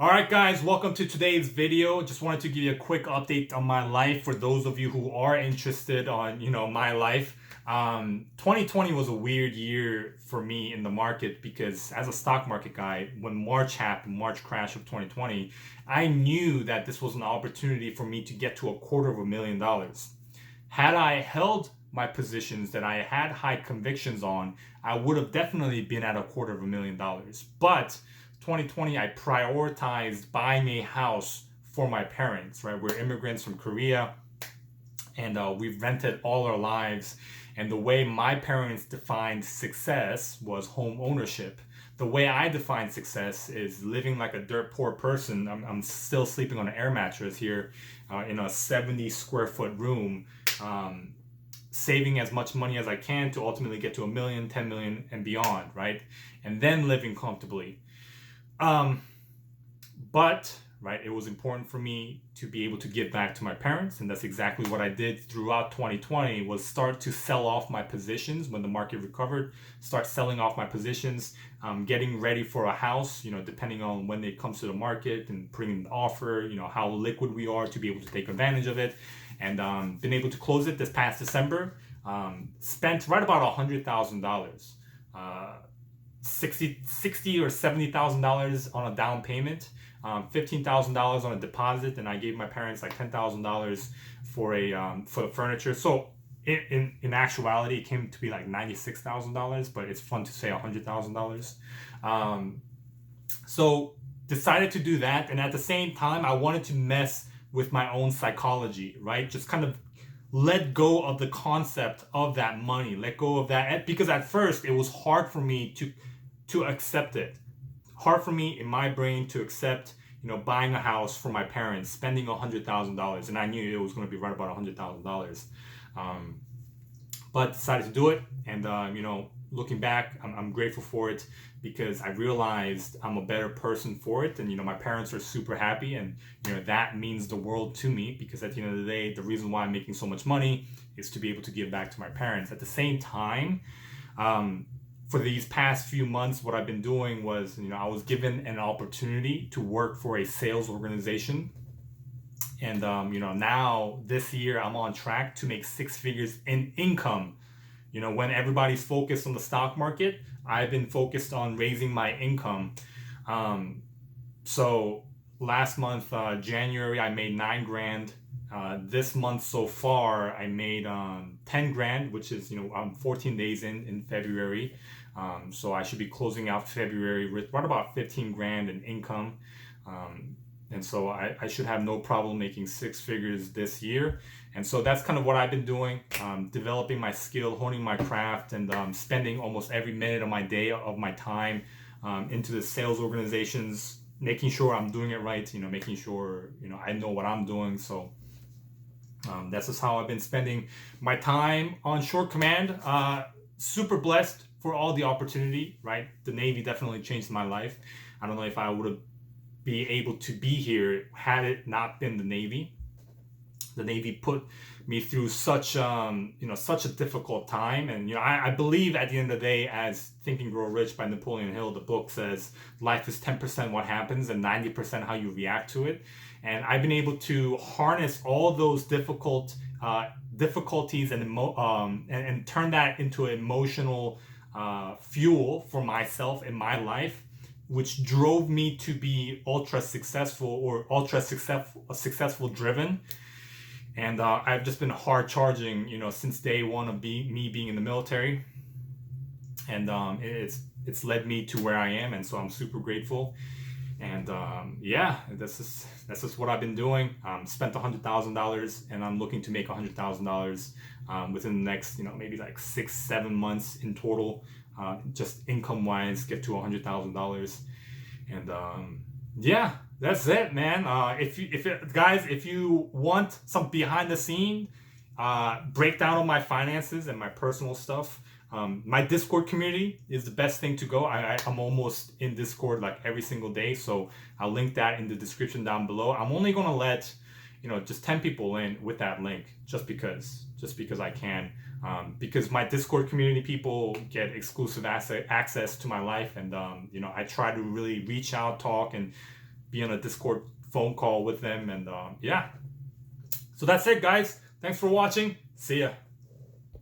All right, guys, welcome to today's video. Just wanted to give you a quick update on my life for those of you who are interested on, my life. 2020 was a weird year for me in the market because as a stock market guy, when March happened, March crash of 2020, I knew that this was an opportunity for me to get to $250,000. Had I held my positions that I had high convictions on, I would have definitely been at $250,000. But 2020, I prioritized buying a house for my parents, right? We're immigrants from Korea and we've rented all our lives. And the way my parents defined success was home ownership. The way I define success is living like a dirt poor person. I'm still sleeping on an air mattress here in a 70 square foot room, saving as much money as I can to ultimately get to a million, 10 million, and beyond, right? And then living comfortably. But right, it was important for me to be able to give back to my parents, and that's exactly what I did throughout 2020. Was start to sell off my positions when the market recovered. Start selling off my positions, getting ready for a house. Depending on when it comes to the market and putting an offer. How liquid we are to be able to take advantage of it, and been able to close it this past December. Spent right about $100,000. 60 or $70,000 on a down payment, $15,000 on a deposit, and I gave my parents like $10,000 for for furniture. So in actuality, it came to be like $96,000, but it's fun to say $100,000. So decided to do that, and at the same time, I wanted to mess with my own psychology, right? Just kind of let go of the concept of that money, let go of that, because at first it was hard for me to accept it. Hard for me in my brain to accept, buying a house for my parents, spending $100,000, and I knew it was going to be right about $100,000. But decided to do it, and looking back, I'm grateful for it because I realized I'm a better person for it, and my parents are super happy, and that means the world to me because at the end of the day, the reason why I'm making so much money is to be able to give back to my parents. At the same time, for these past few months, what I've been doing was, I was given an opportunity to work for a sales organization. And, now this year I'm on track to make six figures in income. When everybody's focused on the stock market, I've been focused on raising my income. So last month, January, I made 9 grand. This month so far, I made 10 grand, which is, I'm 14 days in February. So I should be closing out February with right about 15 grand in income. And so I should have no problem making six figures this year. And so that's kind of what I've been doing, developing my skill, honing my craft, and spending almost every minute of my day, of my time, into the sales organizations, making sure I'm doing it right, making sure, I know what I'm doing. So that's just how I've been spending my time on short command. Super blessed for all the opportunity, right? The Navy definitely changed my life. I don't know if I would have be able to be here had it not been the Navy. The Navy put me through such such a difficult time, and I believe at the end of the day, as Think and Grow Rich by Napoleon Hill, the book says life is 10% what happens and 90% how you react to it. And I've been able to harness all those difficulties and turn that into emotional fuel for myself in my life, which drove me to be ultra successful driven. And I've just been hard charging, since day one of me being in the military, and it's led me to where I am, and so I'm super grateful. And that's just what I've been doing. Spent $100,000, and I'm looking to make $100,000 within the next, maybe like 6-7 months in total, just income wise, get to $100,000. And that's it, man. If you want some behind the scene breakdown of my finances and my personal stuff, my Discord community is the best thing to go. I'm almost in Discord like every single day, so I'll link that in the description down below. I'm only gonna let just 10 people in with that link, just because I can. Because my Discord community people get exclusive access to my life, and I try to really reach out, talk, and be on a Discord phone call with them. And yeah, so that's it, guys. Thanks for watching. See ya.